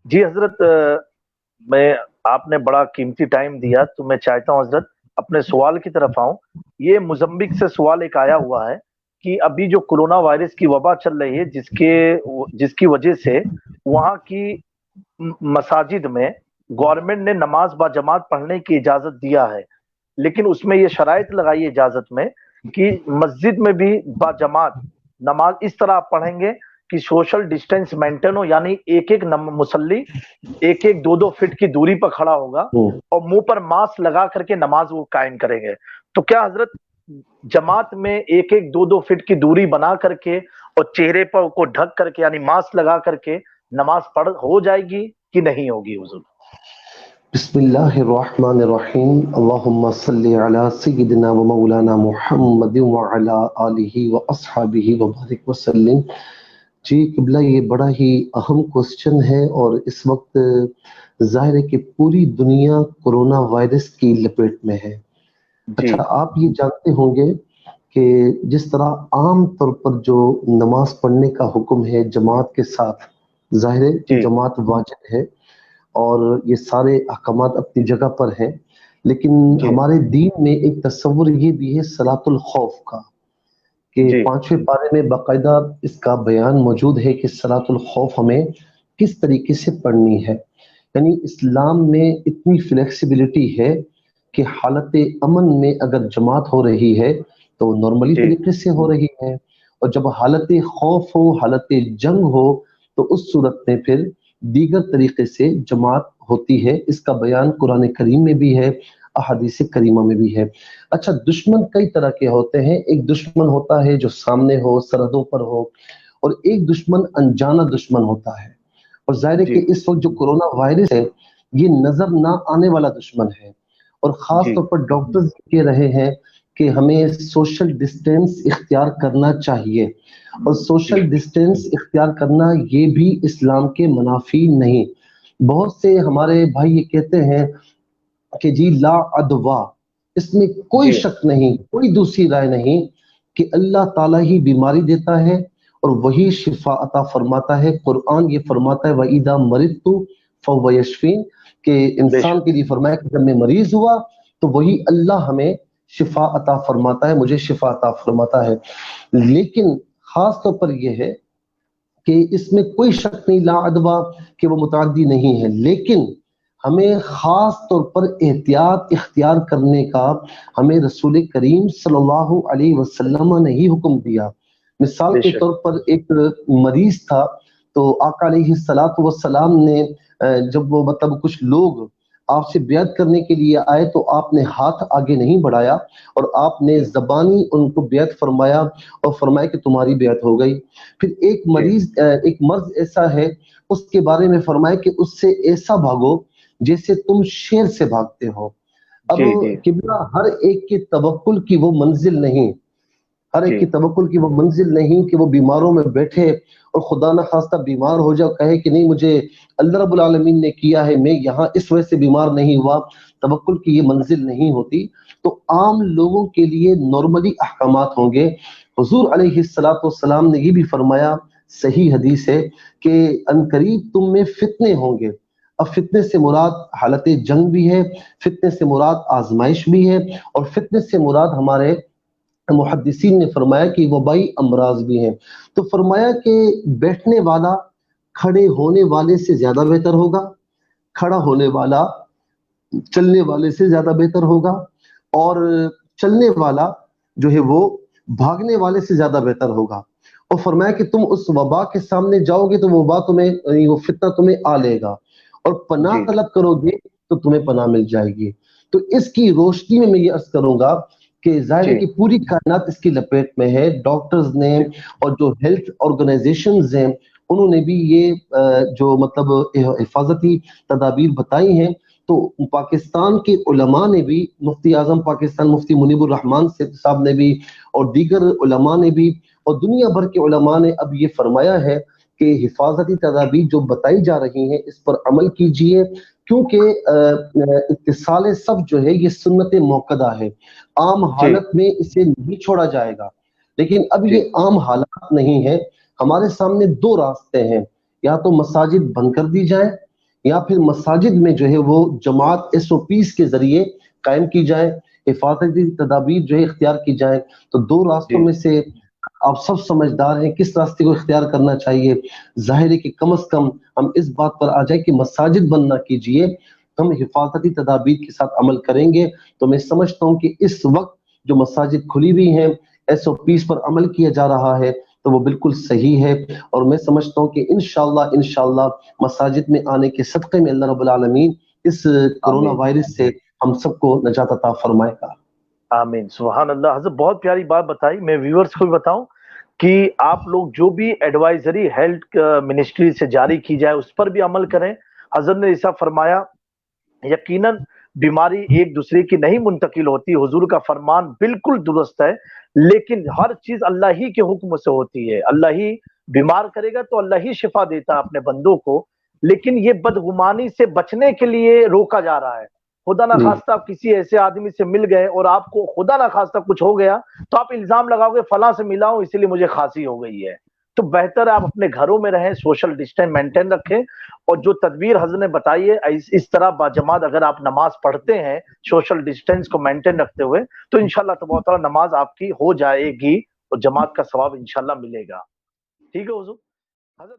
जी हजरत, मैं आपने बड़ा कीमती टाइम दिया, तो मैं चाहता हूँ हजरत अपने सवाल की तरफ आऊं। ये मोजम्बिक से सवाल एक आया हुआ है कि अभी जो कोरोना वायरस की वबा चल रही है, जिसकी वजह से वहाँ की मसाजिद में गवर्नमेंट ने नमाज बाजमात पढ़ने की इजाजत दिया है, लेकिन उसमें ये शराइत लगाई है इजाजत में कि मस्जिद में भी बाजमात नमाज इस तरह आप पढ़ेंगे कि सोशल डिस्टेंस मेंटेन हो, यानी एक एक मुसल्ली एक एक दो दो फीट की दूरी पर खड़ा होगा हम्म। और मुंह पर मास्क लगा करके नमाज वो कायम करेंगे। तो क्या हजरत जमात में एक एक दो दो फीट की दूरी बना करके और चेहरे पर को ढक करके यानी मास्क लगा करके नमाज पढ़ हो जाएगी कि नहीं होगी हुजूर? बिस्मिल्लाहिर्रहमानिर्रहीम। अल्लाहुम्मा सल्ली अला सय्यिदिना व मौलाना मुहम्मदिन व अला आलिहि व अस्हाबिहि व बारिक वसल्लम। जी किबला, ये बड़ा ही अहम क्वेश्चन है और इस वक्त जाहिर है कि पूरी दुनिया कोरोना वायरस की लपेट में है। जी अच्छा, आप ये जानते होंगे कि जिस तरह आम तौर पर जो नमाज पढ़ने का हुक्म है जमात के साथ, जाहिर है कि जी जमात वाजिब है और ये सारे अहकामात अपनी जगह पर हैं। लेकिन जी हमारे दीन में एक तस्वुर ये भी है सलातुल खौफ का, कि जी पांचवें पारे में बाकायदा इसका बयान मौजूद है कि सलातुल खौफ हमें किस तरीके से पढ़नी है। यानी इस्लाम में इतनी फ्लेक्सिबिलिटी है कि हालत अमन में अगर जमात हो रही है तो नॉर्मली जी तरीके से हो रही है, और जब हालत खौफ हो, हालत जंग हो, तो उस सूरत में फिर दीगर तरीके से जमात होती है। इसका बयान कुरान करीम में भी है, अहादीस करीमा में भी है। अच्छा, दुश्मन कई तरह के होते हैं। एक दुश्मन होता है जो सामने हो, सरहदों पर हो, और एक दुश्मन अनजाना दुश्मन होता है। और जाहिर है जी कि इस वक्त जो कोरोना वायरस है, ये नजर ना आने वाला दुश्मन है। और खास जी तौर पर डॉक्टर्स कह रहे हैं कि हमें सोशल डिस्टेंस इख्तियार करना चाहिए, और सोशल जी डिस्टेंस इख्तियार करना ये भी इस्लाम के मुनाफी नहीं। बहुत से हमारे भाई ये कहते हैं कि जी ला अदवा, इसमें कोई जी शक नहीं, कोई दूसरी राय नहीं कि अल्लाह ताला ही बीमारी देता है और वही शिफा अता फरमाता है। कुरान ये फरमाता है वईदा मरिदतु फहुव यशफीन, कि इंसान बेशक। के लिए फरमाया कि जब मैं मरीज हुआ तो वही अल्लाह हमें शिफा अता फरमाता है, मुझे शिफा अता फरमाता है। लेकिन खास तौर पर यह है कि इसमें कोई शक नहीं, ला अदवा, कि वो मुतअद्दी नहीं है, लेकिन हमें खास तौर पर एहतियात इख्तियार करने का हमें रसूल करीम सल्लल्लाहु अलैहि वसल्लम ने ही हुक्म दिया। मिसाल के बेशक। तौर पर एक मरीज था, तो आका अलैहि सलातो वस्सलाम ने जब वो मतलब कुछ लोग आपसे ब्यात करने के लिए आए तो आपने हाथ आगे नहीं बढ़ाया और आपने जी जबानी उनको ब्यात फरमाया और फरमाया कि तुम्हारी ब्यात हो गई। फिर एक जी मरीज एक मर्ज ऐसा है, उसके बारे में फरमाया कि उससे ऐसा भागो जैसे तुम शेर से भागते हो। अब जी जी किबला, हर एक के तवक्कुल की वो मंजिल नहीं, हर एक जी की तवक्कुल की वो मंजिल नहीं कि वो बीमारों में बैठे और खुदा न खास्ता बीमार हो जाओ, कहे कि नहीं मुझे अल्लाह रब्बुल आलमीन ने किया है, मैं यहाँ इस वजह से बीमार नहीं हुआ। तवक्कुल की ये मंजिल नहीं होती। तो आम लोगों के लिए नॉर्मली अहकामात होंगे। हुजूर अलैहिस्सलातु वस्सलाम ने ये भी फरमाया, सही हदीस है, कि अनकरीब तुम में फितने होंगे। अब फितने से मुराद हालत जंग भी है, फितने से मुराद आजमाइश भी है, और फितने से मुराद हमारे मुहद्दिसीन ने फरमाया कि वबाई अमराज भी हैं। तो फरमाया कि बैठने वाला खड़े होने वाले से ज्यादा बेहतर होगा, खड़ा होने वाला चलने वाले से ज्यादा बेहतर होगा, और चलने वाला जो है वो भागने वाले से ज्यादा बेहतर होगा। और फरमाया कि तुम उस वबा के सामने जाओगे तो वो वबा तुम्हें, यानी वो फितना तुम्हें आ लेगा, और पनाह जी तलब करोगे तो तुम्हें पनाह मिल जाएगी। तो इसकी रोशनी में मैं ये अर्ज करूंगा कि जाहिर है जी कि पूरी कायनात इसकी लपेट में है। डॉक्टर्स ने जी और जो हेल्थ ऑर्गेनाइजेशंस हैं उन्होंने भी ये जो मतलब हिफाजती तदाबीर बताई हैं। तो पाकिस्तान के उलमा ने भी, मुफ्ती आजम पाकिस्तान मुफ्ती मुनीबुर रहमान साहब ने भी और दीगर उलमा ने भी और दुनिया भर के उलमा ने अब ये फरमाया है कि हिफाजती तदाबीर जो बताई जा रही हैं इस पर अमल कीजिए, क्योंकि इत्तिसाल सब जो है ये सुन्नत मौकदा है, आम जी हालत में इसे नहीं छोड़ा जाएगा। लेकिन अब जी ये आम हालात नहीं है, हमारे सामने दो रास्ते हैं, या तो मसाजिद बंद कर दी जाए یا پھر مساجد میں جو ہے وہ جماعت SOPs کے ذریعے قائم کی جائے، حفاظتی تدابیر جو ہے اختیار کی جائیں. تو دو راستوں جی میں سے آپ سب سمجھدار ہیں کس راستے کو اختیار کرنا چاہیے. ظاہر ہے کہ کم از کم ہم اس بات پر آ جائیں کہ مساجد بند نہ کیجیے، ہم حفاظتی تدابیر کے ساتھ عمل کریں گے. تو میں سمجھتا ہوں کہ اس وقت جو مساجد کھلی ہوئی ہیں، SOPs پر عمل کیا جا رہا ہے، تو وہ بالکل صحیح ہے. اور میں سمجھتا ہوں کہ انشاءاللہ مساجد میں آنے کے صدقے میں اللہ رب العالمین اس کرونا آمین وائرس سے ہم سب کو نجات عطا فرمائے گا. آمین سبحان اللہ. حضرت بہت پیاری بات بتائی. میں ویورز کو بھی بتاؤں کہ آپ لوگ جو بھی ایڈوائزری ہیلتھ منسٹری سے جاری کی جائے اس پر بھی عمل کریں. حضرت نے ایسا فرمایا یقیناً بیماری ایک دوسرے کی نہیں منتقل ہوتی، حضور کا فرمان بالکل درست ہے، لیکن ہر چیز اللہ ہی کے حکم سے ہوتی ہے. اللہ ہی بیمار کرے گا تو اللہ ہی شفا دیتا ہے اپنے بندوں کو، لیکن یہ بدگمانی سے بچنے کے لیے روکا جا رہا ہے. خدا نہ جی خواستہ آپ کسی ایسے آدمی سے مل گئے اور آپ کو خدا نہ خواستہ کچھ ہو گیا تو آپ الزام لگاؤ گے فلاں سے ملا ہوں اسی لیے مجھے کھانسی ہو گئی ہے. تو بہتر ہے آپ اپنے گھروں میں رہیں، سوشل ڈسٹینس مینٹین رکھیں، اور جو تدبیر حضرت نے بتائی ہے اس طرح باجماعت اگر آپ نماز پڑھتے ہیں سوشل ڈسٹینس کو مینٹین رکھتے ہوئے تو انشاءاللہ تبارک و تعالی نماز آپ کی ہو جائے گی اور جماعت کا ثواب انشاءاللہ ملے گا. ٹھیک ہے حضور. حضرت